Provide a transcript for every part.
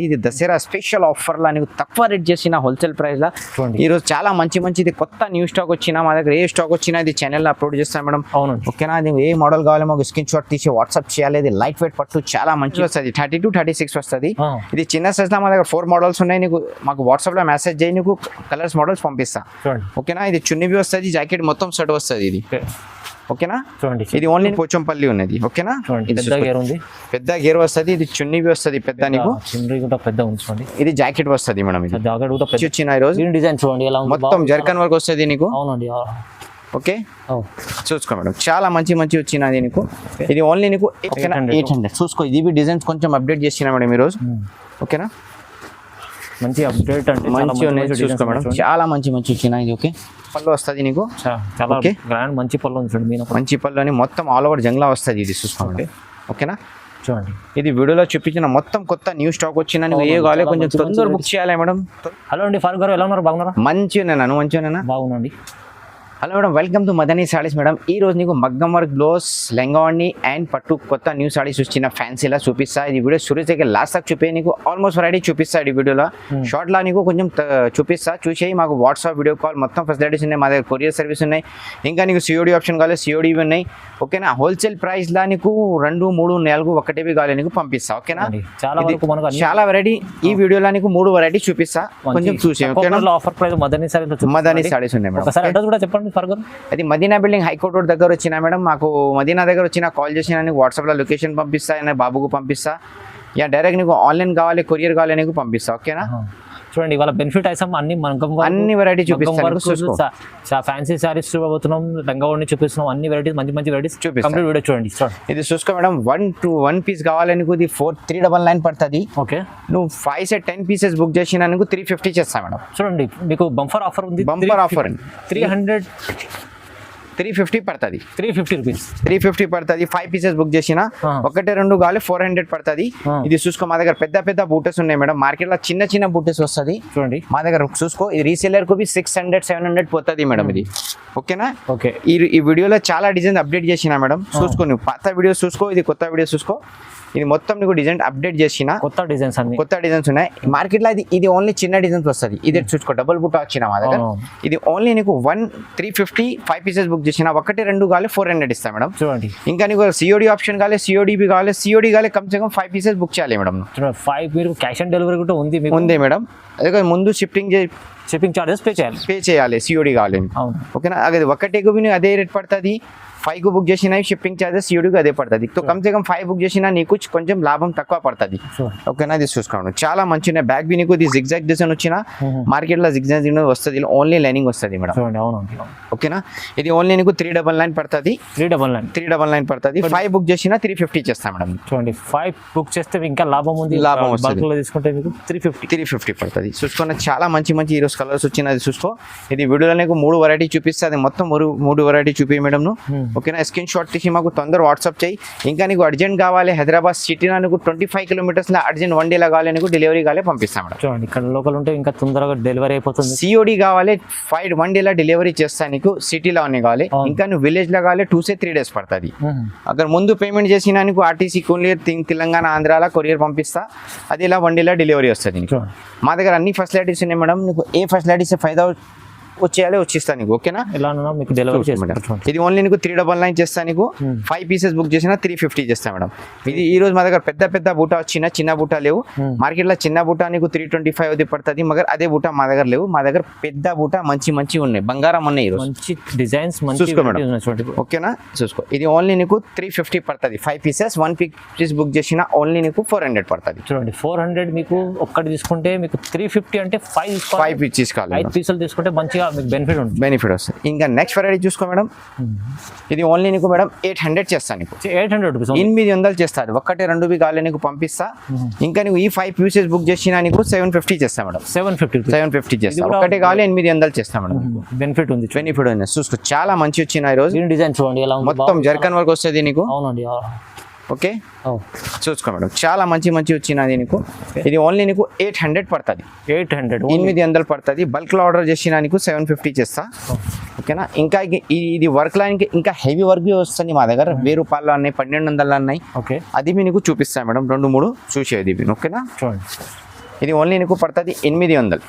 ఇది దసరా స్పెషల్ ఆఫర్లా నీకు తక్కువ రేట్ చేసిన హోల్సేల్ ప్రైస్లో ఈరోజు చాలా మంచిది కొత్త న్యూ స్టాక్ వచ్చినా మా దగ్గర ఏ స్టాక్ వచ్చినా ఇది ఛానల్లో అప్లోడ్ చేస్తాను మేడం. అవునండి, ఓకేనా. అది ఏ మోడల్ కావాలి మాకు స్క్రీన్ షాట్ తీసి వాట్సాప్ చేయాలి. ఇది లైట్ వెయిట్ పట్టు చాలా మంచిగా వస్తుంది. 32, 36 వస్తుంది. ఇది చిన్న సైజ్లో మా దగ్గర 4 మోడల్స్ ఉన్నాయి. నీకు మాకు వాట్సాప్లో మెసేజ్ చేయి, నీకు కలర్స్ మోడల్స్ పంపిస్తా. ఓకేనా. ఇది చున్నీ వస్తుంది, జాకెట్ మొత్తం సెట్ వస్తుంది. ఇది ఓకేనా. చూడండి, ఇది ఓన్లీ పోచంపల్లి ఉన్నది. ఓకేనా. పెద్ద గేర్ వస్తుంది. ఇది చున్నీ వస్తుంది పెద్ద, నీకు పెద్ద ఉంది. ఇది జాకెట్ వస్తుంది మేడం. ఇది జాకెట్ వచ్చిన ఈ రోజు డిజైన్ చూడండి, మొత్తం జర్కన్ వర్క్ వస్తుంది నీకు. అవునండి, ఓకే. చూసుకో మేడం, చాలా మంచి వచ్చినది నీకు. ఇది ఓన్లీ నీకు 800 చూసుకో. ఇది డిజైన్స్ కొంచెం అప్డేట్ చేసిన మేడం ఈరోజు. ఓకేనా, మంచి అప్డేట్ అంటే మంచి ఉన్నాయి. చూసుకో మేడం, చాలా మంచి వచ్చిన. ఇది ఓకే. పళ్ళు వస్తుంది నీకు, చాలా గ్రాండ్ మంచి పళ్ళు ఉంది. మంచి పళ్ళు అని మొత్తం ఆల్ ఓవర్ జంగ్లా వస్తుంది. ఇది చూసుకోండి, ఓకేనా. చూడండి, ఇది వీడియోలో చూపించిన మొత్తం కొత్త న్యూ స్టాక్ వచ్చిన ఏ కావాలి కొంచెం తొందరగా బుక్ చేయాలి మేడం. హలో అండి, ఫారూక్ గారు ఎలా ఉన్నారు? బాగున్నారా? మంచిగా మంచిగా బాగున్నాండి. Hello madam, welcome to Madani saris madam. ఈ రోజు నీకు మగ్గం వర్క్ బ్లౌజ్ లెంగావాణి అండ్ పట్టు కొత్త న్యూ సారీస్ వచ్చిన ఫ్యాన్సీలా చూపిస్తా. ఇది వీడియో సురేష్ దగ్గర లాస్ట్ దాకా చూపే, నీకు ఆల్మోస్ట్ వెరైటీ చూపిస్తా. ఈ వీడియోలో షార్ట్లో నీకు కొంచెం చూపిస్తా. చూసేయి. మాకు వాట్సాప్ వీడియో కాల్ మొత్తం ఫెసిలిటీస్ ఉన్నాయి. మా దగ్గర కొరియర్ సర్వీస్ ఉన్నాయి. ఇంకా నీకు సిఓడి ఆప్షన్ కావాలి, సిఓడి ఉన్నాయి. ఓకేనా. హోల్సేల్ ప్రైస్లా నీకు 2, 3, 4 ఒకటివి కావాలి నీకు పంపిస్తా. ఓకేనా. చాలా వెరైటీ ఈ వీడియోలో నీకు 3 వెరైటీ చూపిస్తా. కొంచెం చూసే. మదనీ సారీస్ ఉన్నాయి మేడం. చెప్పండి. అది మదీనా బిల్డింగ్ హైకోర్ట్ రోడ్ దగ్గర వచ్చినా మేడం. మాకు మదీనా దగ్గర వచ్చిన కాల్ చేసినా నీకు వాట్సాప్లో లొకేషన్ పంపిస్తా, బాబుకు పంపిస్తా. యా డైరెక్ట్ నీకు ఆన్లైన్ కావాలి, కొరియర్ కావాలి నీకు పంపిస్తా. ఓకేనా. చూడండి, ఇవాళ బెనిఫిట్ ఐటమ్ అన్ని వెరైటీ చూపిస్తాను. ఫ్యాన్సీ సారీస్ చూడబోతున్నాం, లంగావోణి చూపిస్తున్నాం. అన్ని వెరైటీస్ మంచి వెరైటీస్ చూపిస్తాం. వీడియో చూడండి. ఇది చూసుకో మేడం. 1 పీస్ కావాలి నీకు. ఇది 399 పడుతుంది. ఓకే. నువ్వు 5 set 10 pieces బుక్ చేసినా నీకు 350 చేస్తా మేడం. చూడండి, మీకు బంఫర్ ఆఫర్ ఉంది. బంపర్ ఆఫర్ 350 పడుతుంది. 350 రూపీస్ 350 పడుతుంది. 5 pieces బుక్ చేసిన 1, 2 కావాలి 400 పడుతుంది. ఇది చూసుకో. మా దగ్గర పెద్ద బూటెస్ ఉన్నాయి మేడం. మార్కెట్ లో చిన్న బూటెస్ వస్తుంది. చూడండి, మా దగ్గర చూసుకో. ఇది రీసేలర్ కు 600, 700 పోతుంది మేడం. ఇది ఓకేనా. ఓకే. ఈ వీడియోలో చాలా డిజైన్ అప్డేట్ చేసిన మేడం. చూసుకో, నువ్వు పాత వీడియోస్ చూసుకో, ఇది కొత్త వీడియో చూసుకో. ఇది మొత్తం నీకు డిజైన్ అప్డేట్ చేసిన కొత్త డిజైన్స్ ఉన్నాయి. మార్కెట్ లో ఇది ఓన్లీ చిన్న డిజైన్స్ వస్తుంది. ఇది చూసుకో, డబుల్ బుట్ట వచ్చిన మా దగ్గర. ఇది ఓన్లీ నీకు 350 5 pieces బుక్ చేసిన 1, 2 కావాలి 400 ఇస్తా మేడం. చూడండి, ఇంకా నీకు సిఓడి ఆప్షన్ కావాలి, సిఓడిబి కావాలి. సిఓడి కావాలి కమ్సే కమ్ 5 pieces బుక్ చేయాలి మేడం. 5 మీరు క్యాష్ ఆన్ డెలివరీ కూడా ఉంది మేడం. అదే ముందు షిప్పింగ్ చార్జెస్ పే చేయాలి. సిఓడి కావాలి. ఓకేనా. అదే 1 అదే రేట్ పడుతుంది. 5 బుక్ చేసినా షిప్పింగ్ చార్జెస్ సిఓడికి అదే పడుతుంది. కమ్సే కమ్ 5 బుక్ చేసినా నీకు కొంచెం లాభం తక్కువ పడుతుంది. ఓకేనా. ఇది చూసుకోండి, చాలా మంచి బ్యాగ్ బి నీకు. ఇది జిగ్జాగ్ డిజైన్ వచ్చిన మార్కెట్ లో జిగ్జాగ్ వస్తుంది. ఓన్లీ లైనింగ్ వస్తుంది మేడం. ఓకేనా. ఇది ఓన్లీ నీకు 399 పడుతుంది. 399 పడుతుంది. 5 బుక్ చేసినా 350 చేస్తా మేడం. చూడండి, 5 బుక్ చేస్తే ఇంకా లాభం వస్తుంది. తీసుకుంటే మీకు 350 పడుతుంది. చూసుకున్న చాలా మంచి ఈరోజు కలర్స్ వచ్చినది. చూసుకో, ఇది వీడియోలో నీకు 3 వెరైటీ చూపిస్తే అది మొత్తం 3 వెరైటీ చూపి మేడం. ఓకేనా. స్క్రీన్ షాట్ తీసి మాకు తొందర వాట్సాప్ చేయి. ఇంకా నీకు అర్జెంట్ కావాలి, హైదరాబాద్ సిటీలో నీకు 25 kilometers అర్జెంట్ 1 day కావాలి నీకు డెలివరీ కావాలి పంపిస్తాం మేడం. చూడండి, ఇక్కడ లోకల్ ఉంటే ఇంకా తొందరగా డెలివరీ అయిపోతుంది. సిఓడి కావాలి 1 day డెలివరీ చేస్తాను నీకు. సిటీలో అన్నీ కావాలి. ఇంకా నువ్వు విలేజ్ లో కావాలి 2 to 3 days పడుతుంది. అక్కడ ముందు పేమెంట్ చేసినా నీకు ఆర్టీసీ కొరియర్ తెలంగాణ ఆంధ్రాలో కొరియర్ పంపిస్తా. అది ఇలా 1 day డెలివరీ వస్తుంది. మా దగ్గర అన్ని ఫెసిలిటీస్ ఉన్నాయి మేడం. నీకు ఏ ఫెసిలిటీస్ ఫైదా వచ్చిస్తా నీకు. ఓకేనా. మీకు డెలివరీ ఇది ఓన్లీ నీకు 399 చేస్తా నీకు. 5 pieces బుక్ చేసినా 350 చేస్తా మేడం. ఇది ఈ రోజు మా దగ్గర పెద్ద బూట వచ్చిన చిన్న బూట లేవు. మార్కెట్ లో చిన్న బూట నీకు 325 పడుతుంది. మగర్ అదే బూట మా దగ్గర లేవు. మా దగ్గర పెద్ద బూట మంచి ఉన్నాయి. బంగారం ఉన్నాయి ఈరోజు. మంచి డిజైన్స్ చూసుకో మేడం. ఓకేనా. చూసుకో, ఇది ఓన్లీ నీకు 350 పడుతుంది. 5 pieces 1 piece బుక్ చేసినా ఓన్లీ నీకు 400 పడుతుంది. చూడండి, 400 మీకు ఒక్కటి తీసుకుంటే మీకు 350 అంటే 5 pieces కావాలి. 5 pieces తీసుకుంటే మంచిగా బెనిఫిట్ వస్తుంది. ఇంకా నెక్స్ట్ వెరైటీ చూసుకో మేడం. ఇది ఓన్లీ నీకు మేడం 800 చేస్తాను నీకు. 800 రూపీస్ 800 చేస్తారు. 1, 2 కావాలి నీకు పంపిస్తా. ఇంకా నీకు ఈ 5 pieces బుక్ చేసినా నీకు 750 చేస్తా మేడం. 750 చేస్తా. 1 కావాలి 800 చేస్తా మేడం. బెనిఫిట్ ఉంది. చూసుకో, చాలా మంచి వచ్చిన ఈ రోజు డిజైన్ చూడండి, మొత్తం జర్కన్ వర్క్ వస్తుంది నీకు. అవునండి. ఓకే. చూసుకో మేడం, చాలా మంచి వచ్చినది నీకు. ఇది ఓన్లీ నీకు 800 పడుతుంది. 800 పడుతుంది. బల్క్ లో ఆర్డర్ చేసిన నీకు 750 చేస్తా. ఓకేనా. ఇంకా ఇది వర్క్ లైన్ ఇంకా హెవీ వర్క్ వస్తుంది మా దగ్గర. 1000 రూపాయలు అన్నాయి, 1200 అన్నాయి. ఓకే, అది మీకు చూపిస్తాను మేడం. 2, 3 చూసేది. ఓకేనా. చూడండి, ఇది ఓన్లీ నీకు పడుతుంది 800.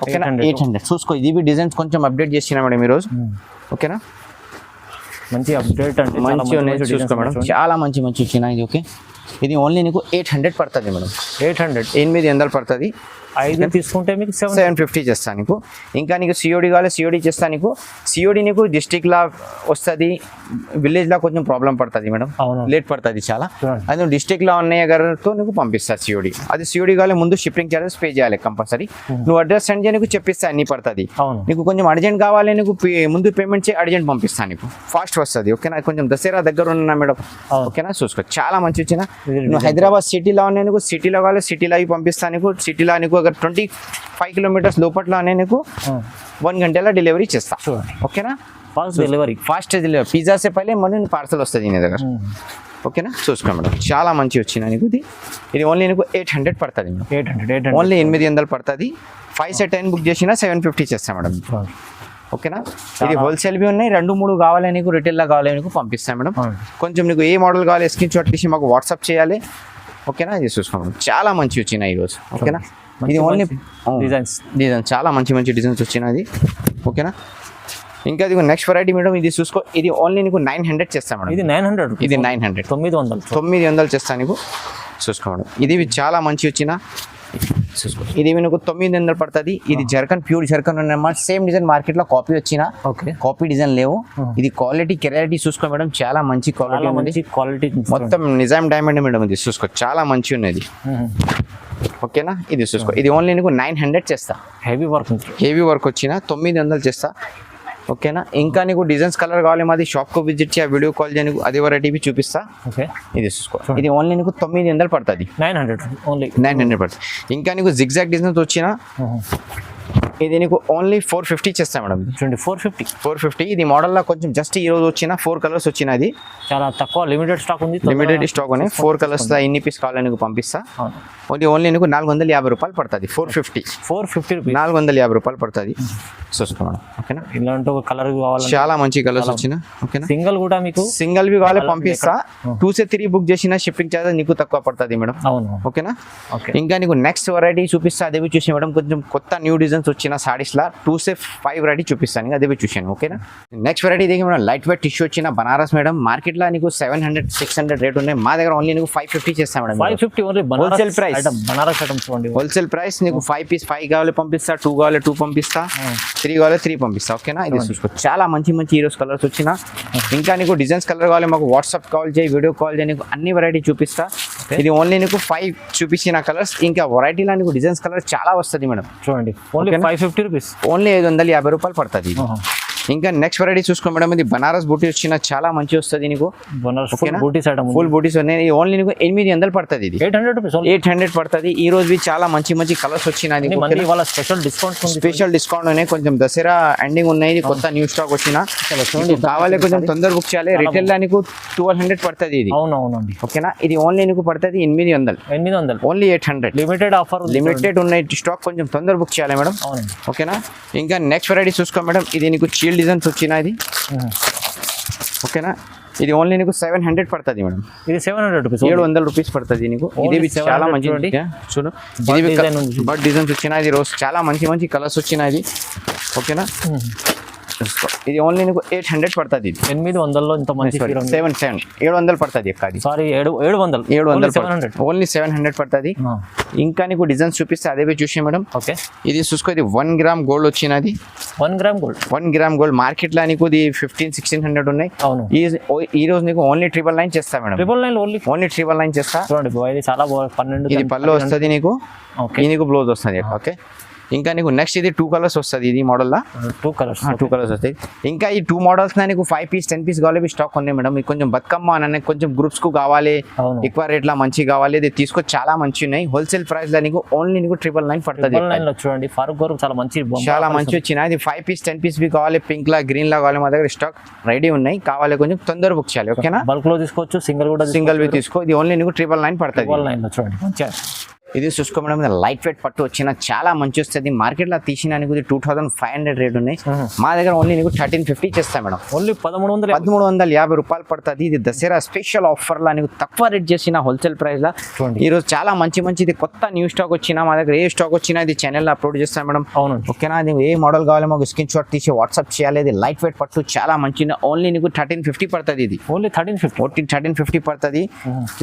ఓకేనా 800 చూసుకో. ఇది డిజైన్స్ కొంచెం అప్డేట్ చేసినా మేడం ఈరోజు. ఓకేనా మంచి అప్డేట్ అంటే మంచి ఉన్నాయి చూసుకో మేడం, చాలా మంచి వచ్చినాయి ఇది. ఓకే ఇది ఓన్లీ నీకు 800 పడుతుంది మేడం. 800 పడుతుంది. 5 తీసుకుంటే మీకు 750 చేస్తాను నీకు. ఇంకా నీకు సిఓడి కావాలి, సిఓడి చేస్తాను నీకు. సిఓడి నీకు డిస్ట్రిక్ట్లా వస్తుంది, విలేజ్లో కొంచెం ప్రాబ్లం పడుతుంది మేడం, లేట్ పడుతుంది చాలా. అది నువ్వు డిస్ట్రిక్ట్లో ఉన్నాయి గారితో నీకు పంపిస్తా సిఓడి. అది సిఓడి కావాలి ముందు షిప్పింగ్ చార్జెస్ పే చేయాలి కంపల్సరీ. నువ్వు అడ్రస్ సెండ్ చేయ నీకు చెప్పిస్తా అన్ని పడుతుంది. నీకు కొంచెం అర్జెంట్ కావాలి నీకు ముందు పేమెంట్ చేయి, అర్జెంట్ పంపిస్తాను నీకు, ఫాస్ట్ వస్తుంది. ఓకేనా కొంచెం దసరా దగ్గర ఉన్నా మేడం. ఓకేనా చూసుకో చాలా మంచి వచ్చిన. నువ్వు హైదరాబాద్ సిటీలో ఉన్నాయి నీకు, సిటీలో కావాలి సిటీలో అవి పంపిస్తాను నీకు. సిటీలో నీకు 25 కిలోమీటర్స్ లోపట్లో నీకు 1 గంటలో డెలివరీ చేస్తా. ఓకేనా ఫాస్ట్ డెలివరీ పిజ్జా సే పైలే మన పార్సల్ వస్తుంది నీ దగ్గర. ఓకేనా చూసుకో మేడం చాలా మంచి వచ్చిన నీకు. ఇది ఓన్లీ నీకు 800 పడుతుంది మేడం. 800 ఓన్లీ 800 పడుతుంది. 5 సెట్ 10 బుక్ చేసినా 750 చేస్తా మేడం. ఓకేనా ఇది హోల్సేల్ బి ఉన్నాయి, 2-3 కావాలి నీకు, రిటైల్లో కావాలి నీకు పంపిస్తాను మేడం. కొంచెం నీకు ఏ మోడల్ కావాలి స్క్రీన్ షాట్ తీసి మాకు వాట్సాప్ చేయాలి. ఓకేనా ఇది చూసుకోండి చాలా మంచి వచ్చినాయి ఈరోజు. ఓకేనా ఇది ఓన్లీ డిజైన్స్ చాలా మంచి డిజైన్స్ వచ్చినది. ఓకేనా ఇంకా ఇది నెక్స్ట్ వెరైటీ మేడం, ఇది చూసుకో. ఇది ఓన్లీ నీకు 900 చేస్తాను మేడం. ఇది 900. ఇది 900 900 చేస్తాను నీకు. చూసుకో మేడం ఇది చాలా మంచి వచ్చిన చూసుకో. ఇది నీకు 900 పడుతుంది. ఇది జర్కన్ ప్యూర్ జర్కన్ ఉన్నమాట. సేమ్ డిజైన్ మార్కెట్ లో కాపీ వచ్చిన, కాపీ డిజైన్ లేవు. ఇది క్వాలిటీ చూసుకో మేడం, చాలా మంచి క్వాలిటీ మొత్తం నిజాం డైమండ్ మేడం. ఇది చూసుకో చాలా మంచి ఉన్నది. ఓకేనా ఇది చూసుకో. ఇది ఓన్లీ నీకు 900 చేస్తా. హెవీ వర్క్ వచ్చిన 900 చేస్తా. ఓకేనా ఇంకా నీకు డిజైన్స్ కలర్ కావాలి మాది షాప్కు విజిట్ చేయ, వీడియో కాల్ చేయ, నీకు అదే వెరైటీ చూపిస్తా. ఇది చూసుకో. ఇది ఓన్లీ నీకు 900 పడుతుంది. 900 పడుతుంది. ఇంకా నీకు జిగ్జాగ్ డిజైన్స్ వచ్చిన ఇది నీకు ఓన్లీ 450 చేస్తా మేడం. 450 ఇది మోడల్లో కొంచెం జస్ట్ ఈ రోజు వచ్చిన 4 కలర్స్ వచ్చిన. అది చాలా తక్కువ లిమిటెడ్ స్టాక్ ఉంది. లిమిటెడ్ స్టాక్ ఉన్నాయి. 4 కలర్స్ ఎన్ని పీస్ కావాలి నీకు పంపిస్తా. ఇది ఓన్లీ నీకు 450 రూపాయలు పడుతుంది. 450 రూపాయలు పడుతుంది. చూసుకో మేడం. ఓకేనా ఇలాంటి కలర్ కావాలి, చాలా మంచి కలర్స్ వచ్చిన. ఓకేనా సింగిల్ కూడా మీకు సింగిల్ వి కావాలి పంపిస్తా. 2 से 3 బుక్ చేసిన షిప్పింగ్ చార్జెస్ నీకు తక్కువ పడుతుంది మేడం. ఓకేనా ఇంకా నీకు నెక్స్ట్ వెరైటీ చూపిస్తా, అదే చూసి మేడం. కొంచెం కొత్త న్యూ డిజైన్స్ వచ్చిన సారీస్ లా 2 से 5 వెరైటీ చూపిస్తాను, అదే చూసాను. ఓకేనా నెక్స్ట్ వెరైటీ దిగి మేడం లైట్ వెయిట్ టిష్యూ వచ్చిన బనారస్ మేడం. మార్కెట్ లో నీకు 700-600 రేట్ ఉన్నాయి, మా దగ్గర ఓన్లీ నీకు 550 చేస్తా madam. 550 only wholesale price. Banaras items చూడండి, హోల్సేల్ ప్రైస్. నీకు 5 పీస్ 5 కావాలి పంపిస్తా, 2 కావాలి 2 పంపిస్తా, 3 కావాలి 3 పంపిస్తా. ఓకేనా ఇది చూసుకో చాలా మంచి హీరోస్ కలర్స్ వచ్చిన. ఇంకా నీకు డిజైన్స్ కలర్ కావాలి మాకు వాట్సాప్ కాల్ చేయి, వీడియో కాల్ చేయి, నీకు అన్ని వెరైటీ చూపిస్తా. ఇది ఓన్లీ నీకు 5 చూపించిన కలర్స్. ఇంకా వెరైటీలో నీకు డిజైన్స్ కలర్ చాలా వస్తుంది మేడం. చూడండి ఓన్లీ 550 రూపీస్, ఓన్లీ 550 రూపాయలు పడుతుంది. ఇంకా నెక్స్ట్ వెరైటీ చూసుకో మేడం. ఇది బనారస్ బూటీ వచ్చిన చాలా మంచి వస్తుంది నీకు. ఫుల్ బూటీస్ ఉన్నాయి. ఓన్లీ నీకు 800 పడుతుంది. ఇది 800 పడుతుంది. ఈ రోజు చాలా మంచి కలర్స్ వచ్చినాయి. స్పెషల్ డిస్కౌంట్ ఉన్నాయి. కొంచెం దసరా ఎండింగ్ ఉన్నాయి, కొత్త న్యూ స్టాక్ వచ్చిన. కావాలి కొంచెం తొందర బుక్ చేయాలి. రిటైల్ లా నీకు 1200 పడుతుంది. ఇది ఓకేనా ఇది ఓన్లీ నీకు పడుతుంది 800. ఓన్లీ 800 లిమిటెడ్ ఆఫర్, లిమిటెడ్ ఉన్నాయి స్టాక్. కొంచెం తొందర బుక్ చేయాలి మేడం. ఓకేనా ఇంకా నెక్స్ట్ వెరైటీ చూసుకో మేడం. ఇది నీకు చీల్ డిజైన్స్ వచ్చిన. ఇది ఓకేనా ఇది ఓన్లీ నీకు 700 పడుతుంది మేడం. ఇది 700 రూపీస్ పడుతుంది నీకు. ఇది చాలా మంచి చూడు, బట్ డిజైన్స్ వచ్చిన. ఇది రోజు చాలా మంచి కలర్స్ వచ్చిన. ఇది ఓకేనా ఇది ఓన్లీ నీకు 800 పడుతుంది. ఇది 800లో ఇంత మంచి 700 పడుతుంది. సారీ 700 ఓన్లీ 700 పడుతుంది. ఇంకా నీకు డిజైన్స్ చూపిస్తే అదే చూసి మేడం. ఓకే ఇది చూసుకో. ఇది 1 గ్రామ్ గోల్డ్ వచ్చినది. 1 గ్రామ్ గోల్డ్ మార్కెట్ లో నీకు 1500-1600 ఉన్నాయి. ఈ రోజు నీకు ఓన్లీ 999 చేస్తా మేడం. 999 ఓన్లీ 999 చేస్తా. చూడండి చాలా 12 ఇది పళ్ళు వస్తుంది నీకు, నీకు బ్లౌజ్ వస్తుంది. ఓకే ఇంకా నీకు నెక్స్ట్ ఇది 2 కలర్స్ వస్తుంది. ఇది మోడల్ లా 2 కలర్స్ వస్తాయి. ఇంకా ఈ 2 మోడల్స్ నీకు 5 పీస్ 10 పీస్ కావాలి స్టాక్ ఉన్నాయి మేడం. మీకు కొంచెం బతుకమ్మ అనే కొంచెం గ్రూప్స్ కు కావాలి, ఎక్కువ రేట్ లా మంచి కావాలి, ఇది తీసుకో. చాలా మంచి ఉన్నాయి. హోల్సేల్ ప్రైస్ లో నీకు ఓన్లీ నీకు 999 పడుతుంది. చూడండి ఫారూక్ గారు చాలా మంచి వచ్చిన. ఇది 5 పీస్ 10 పీస్ బి కావాలి, పింక్ లా గ్రీన్ లా కావాలి, మా దగ్గర స్టాక్ రెడీ ఉన్నాయి. కావాలి కొంచెం తొందర బుక్ చేయాలి. ఓకేనా బల్క్ లో తీసుకోవచ్చు, సింగిల్ బి తీసుకో. ఇది ఓన్లీ నీకు 999 పడుతుంది. చూడండి ఇది చూసుకో మేడం, లైట్ వెయిట్ పట్టు వచ్చిన చాలా మంచి వస్తుంది. మార్కెట్ లో తీసిన 2500 రేట్ ఉన్నాయి. మా దగ్గర ఓన్లీ నీకు 1350 చేస్తా మేడం. ఓన్లీ 1350 రూపాయలు పడుతుంది. ఇది దసరా స్పెషల్ ఆఫర్ లా నీకు తక్కువ రేట్ చేసిన హోల్సేల్ ప్రైస్ లా. ఈ రోజు చాలా మంచిది కొత్త న్యూ స్టాక్ వచ్చినా మా దగ్గర ఏ స్టాక్ వచ్చినా ఇది ఛానల్ లో అప్లోడ్ చేస్తాను మేడం. అవును, ఓకేనా. అది ఏ మోడల్ కావాలి మాకు స్క్రీన్ షాట్ తీసి వాట్సాప్ చేయాలి. ఇది లైట్ వెయిట్ పట్టు చాలా మంచిది. ఓన్లీ నీకు 1350 పడుతుంది. ఇది ఓన్లీ 1350 పడుతుంది.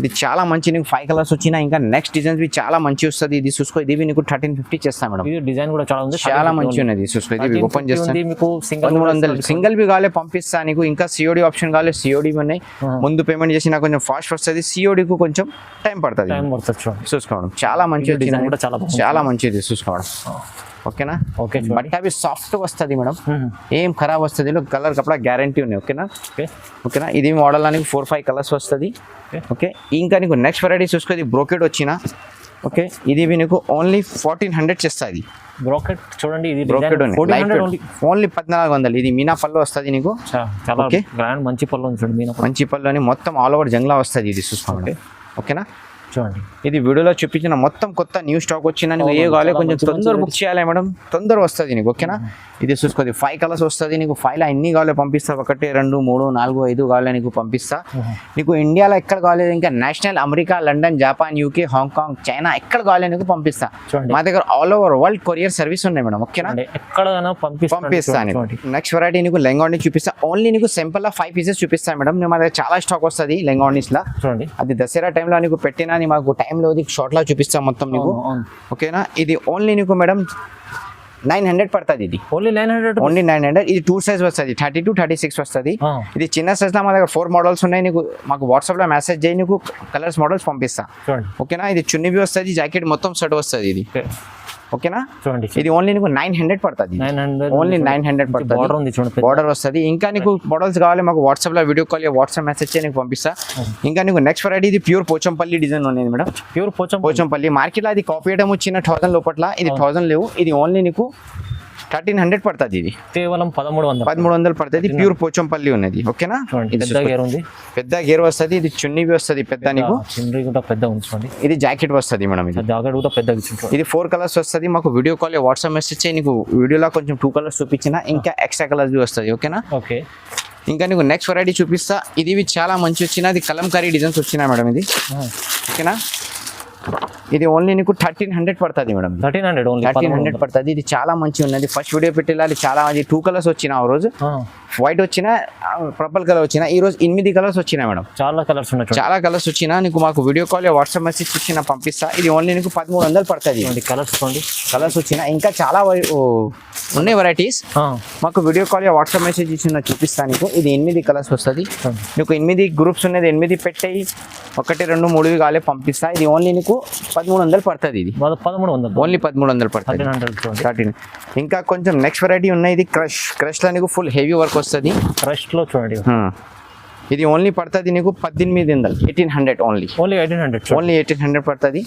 ఇది చాలా మంచి నీకు 5 కలర్స్ వచ్చినా ఇంకా నెక్స్ట్ డిజైన్స్ బి చాలా మంచి వస్తుంది. ఇది చూసుకో, ఇది నీకు 1350 చేస్తాం మేడం. ఇది డిజైన్ కూడా చాలా ఉంది, చాలా మంచి ఉన్నది. చూసుకో, ఇది ఓపెన్ చేస్తాను. మీకు 1300 సింగిల్ బి కావాలి పంపిస్తా నీకు. ఇంకా సిఓడి ఆప్షన్ కావాలి, సిఓడి ఉన్నాయి. ముందు పేమెంట్ చేసినా కొంచెం ఫాస్ట్ వస్తుంది, సిఓడి కు కొంచెం టైం పడుతుంది. చూసుకోవడం చాలా మంచిది, చాలా మంచిది చూసుకోవడం. ఓకేనా. ఓకే, బట్ అవి సాఫ్ట్ వస్తుంది మేడం, ఏం ఖరాబ్ వస్తుంది. కలర్ కపడా గ్యారంటీ ఉన్నాయి. ఓకేనా. ఓకేనా. ఇది మోడల్ నీకు 4-5 కలర్స్ వస్తుంది. ఓకే. ఇంకా నీకు నెక్స్ట్ వెరైటీ చూసుకో, ఇది బ్రోకెడ్ వచ్చిన. ఓకే. ఇది నీకు ఓన్లీ 1400 చేస్తుంది. బ్రోకెట్ చూడండి, ఇది బ్రోకెడ్ ఓన్లీ 1400. ఇది మీనా పళ్ళు వస్తుంది నీకు. చాలా గ్రాండ్ మంచి పళ్ళు ఉంది. మీనా మంచి పళ్ళు అని మొత్తం ఆల్ ఓవర్ జంగ్లా వస్తుంది. ఇది చూసుకోండి. ఓకేనా. చూడండి, ఇది వీడియోలో చూపించిన మొత్తం కొత్త న్యూ స్టాక్ వచ్చిన నీకు ఏ కావాలి కొంచెం తొందర బుక్ చేయాలి మేడం, తొందర వస్తుంది నీకు. ఓకేనా. ఇది చూసుకోండి, 5 కలర్స్ వస్తుంది నీకు. 5లో ఎన్ని కావాలి పంపిస్తా, 1 2 3 4 5 కావాలి నీకు పంపిస్తా. నీకు ఇండియాలో ఎక్కడ కావాలి, ఇంకా national America, London, Japan, UK, Hong Kong, China ఎక్కడ కావాలి నీకు పంపిస్తా. మా దగ్గర all over world courier service ఉన్నాయి మేడం. ఓకేనా. ఎక్కడైనా పంపిస్తా. నెక్స్ట్ వెరైటీ నీకు లెంగానీ చూపిస్తా. ఓన్లీ నీకు సింపుల్ గా 5 పీసెస్ చూపిస్తా మేడం. మా దగ్గర చాలా స్టాక్ వస్తుంది లెంగానీస్ లా. చూడండి, అది దసరా టైంలో నీకు పెట్టినా మాకు టైంలో షార్ట్ లా చూపిస్తాం మొత్తం నీకు. ఓకేనా. ఇది ఓన్లీ నీకు మేడం 900 పడుతుంది. ఇది ఓన్లీ 900. ఇది 2 సైజ్ వస్తుంది, 32, 36 వస్తుంది. ఇది చిన్న సైజ్ లో మా దగ్గర 4 మోడల్స్ ఉన్నాయి. నీకు మాకు వాట్సాప్ లో మెసేజ్ చేయి, నీకు కలర్స్ మోడల్స్ పంపిస్తా. ఓకేనా. ఇది చున్నీ బి వస్తుంది, జాకెట్ మొత్తం సెట్ వస్తుంది. ఇది ఓకేనా. చూడండి, ఇది ఓన్లీ నీకు 900 పడుతుంది. ఓన్లీ 900 పడుతుంది. బార్డర్ వస్తుంది. ఇంకా నీకు మోడల్స్ కావాలి మాకు వాట్సాప్ లో వీడియో కాల్, వాట్సాప్ మెసేజ్ చేయి, నీకు పంపిస్తా. ఇంకా నీకు నెక్స్ట్ వెరైటీ ఇది ప్యూర్ పోచంపల్లి డిజైన్ ఉంది మేడం. ప్యూర్ పోచంపల్లి మార్కెట్ లో అది కాపీ ఐటమ్ వచ్చిన 1000 లోపల. ఇది 1000 లేవు. ఇది ఓన్లీ నీకు 1300 పడుతుంది. ఇది కేవలం 1300 పడుతుంది. ప్యూర్ పోచంపల్లి ఉన్నది. ఓకేనా. పెద్ద గేర్ వస్తుంది. ఇది చున్నీ వస్తుంది పెద్ద నీకు. ఇది జాకెట్ వస్తుంది మేడం. ఇది 4 కలర్స్ వస్తుంది. మాకు వీడియో కాల్, వాట్సాప్ మెసేజ్ చేయి, నీకు వీడియోలో కొంచెం 2 కలర్స్ చూపించిన ఇంకా ఎక్స్ట్రా కలర్స్ వస్తుంది. ఓకేనా. ఓకే. ఇంకా నీకు నెక్స్ట్ వెరైటీ చూపిస్తా. ఇది చాలా మంచి వచ్చిన, అది కలంకారీ డిజైన్స్ వచ్చినా మేడం. ఇది ఓకేనా. ఇది ఓన్లీ నీకు 1300 పడుతుంది మేడం. 1300 పడుతుంది. ఇది చాలా మంచి ఉన్నది. ఫస్ట్ వీడియో పెట్టాలి. చాలా 2 కలర్స్ వచ్చిన ఆ రోజు, వైట్ వచ్చిన, పర్పుల్ కలర్ వచ్చిన. ఈ రోజు 8 కలర్స్ వచ్చినాయి మేడం. చాలా కలర్స్ వచ్చినా నీకు మాకు వీడియో కాల్, వాట్సాప్ మెసేజ్ ఇచ్చిన పంపిస్తా. ఇది ఓన్లీ నీకు 1300 పడుతుంది. కలర్స్ వచ్చిన ఇంకా చాలా ఉన్నాయి వెరైటీస్. మాకు వీడియో కాల్, వాట్సాప్ మెసేజ్ ఇచ్చిన చూపిస్తా నీకు. ఇది 8 కలర్స్ వస్తుంది. నీకు 8 గ్రూప్స్ ఉన్నది. 8 పెట్టేయి, 1 2 3 కాలే పంపిస్తా. ఇది ఓన్లీ నీకు 1300 పడుతుంది. ఇది ఓన్లీ 1300 పడుతుంది. ఇంకా కొంచెం నెక్స్ట్ వెరైటీ ఉన్నాయి. ఇది క్రష్ లో నీకు ఫుల్ హెవీ వర్క్ వస్తుంది. క్రష్ లో చూడండి, ఇది ఓన్లీ పడుతుంది నీకు 1800. 1800 ఓన్లీ 1800 పడుతుంది.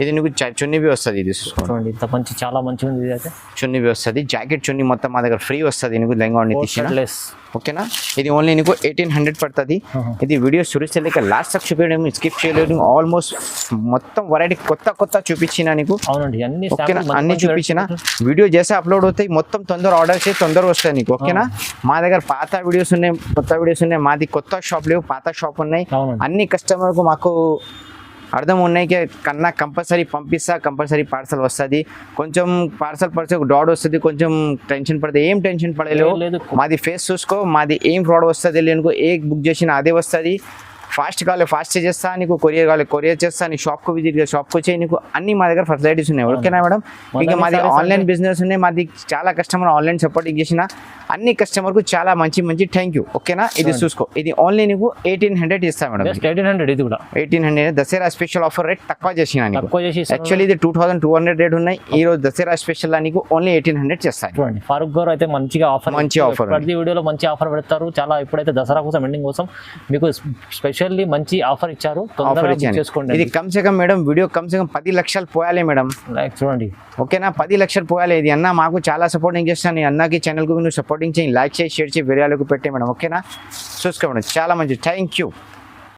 ఇది నీకు చున్నీ బి వస్తుంది. ఇది చూడండి, ఇంత మంచి, చాలా మంచిగా ఉంది. అయితే చున్నీ బి వస్తుంది, జాకెట్ చున్నీ మొత్తం మా దగ్గర ఫ్రీ వస్తుంది నీకు. లెంగాని తీసిన. ఓకేనా. ఇది ఓన్లీ నీకు 1800 పడుతుంది. ఇది వీడియో చూస్తే లాస్ట్ తక్ చూపించడం, స్కిప్ చేయలేదు. ఆల్మోస్ట్ మొత్తం వెరైటీ కొత్త చూపించిన నీకు. ఓకేనా. అన్ని చూపించిన వీడియో చేస్తే అప్లోడ్ అవుతాయి. మొత్తం తొందర ఆర్డర్ చేసి తొందర వస్తాయి నీకు. ఓకేనా. మా దగ్గర పాత వీడియోస్ ఉన్నాయి, కొత్త వీడియోస్ ఉన్నాయి. మాది కొత్త షాప్ లేవు, పాత షాప్ ఉన్నాయి. అన్ని కస్టమర్కు మాకు అర్థం ఉన్నాయి కన్నా కంపల్సరీ పంపిస్తా. కంపల్సరీ పార్సల్ వస్తుంది. కొంచెం పార్సల్ డాడ్ వస్తుంది, కొంచెం టెన్షన్ పడుతుంది. ఏం టెన్షన్ పడలేదు. మాది ఫేస్ చూసుకో, మాది ఏం ఫ్రాడ్ వస్తుంది లేనుకో, ఏ బుక్ చేసినా అదే వస్తుంది. ఫాస్ట్ కావాలి ఫాస్ట్ చేస్తా, నీకు కొరియర్ కావాలి కొరియర్ చేస్తా. నీ షాప్కు విజిట్ షాప్కి వచ్చి నీకు అన్ని మా దగ్గర ఫెసిలిటీస్ ఉన్నాయి. ఓకేనా మేడం. ఇంకా మాది ఆన్లైన్ బిజినెస్ ఉన్నాయి. మాది చాలా కస్టమర్ ఆన్లైన్ సపోర్ట్ చేసిన అన్ని కస్టమర్కు చాలా మంచి థ్యాంక్ యూ. ఓకేనా. ఇది చూసుకో, ఇది ఓన్లీ నీకు 1800 ఇస్తా మేడం. 1800. ఇది కూడా 1800. దసరా స్పెషల్ ఆఫర్ రేట్ తక్కువ చేసిన నీకు. యాక్చువల్లీ ఇది 2200 రేట్ ఉన్నాయి. ఈ రోజు దసరా స్పెషల్ నీకు ఓన్లీ 1800 చేస్తాను. ఫారూక్ గారు అయితే మంచి ఆఫర్ ప్రతి వీడియోలో మంచి ఆఫర్ పెడతారు. చాలా ఇప్పుడైతే దసరా కోసం ఎండింగ్ కోసం మీకు స్పెషల్లీ మంచి ఆఫర్ ఇచ్చారు. చేసుకోండి. ఇది కమ్సే కమ్ మేడం వీడియో కమ్సే కమ్ 10 లక్షలు పోయాలి మేడం. చూడండి. ఓకేనా. 10 లక్షలు పోయాలి. ఇది అన్న మాకు చాలా సపోర్టింగ్ చేస్తాను. అన్నకి ఛానల్కు నువ్వు సపోర్టింగ్ చేయి, లైక్ చేయి, షేర్ చేయి, వేరే వాళ్ళకు పెట్టే మేడం. ఓకేనా. చూసుకో మేడం. చాలా మంచి థ్యాంక్ యూ.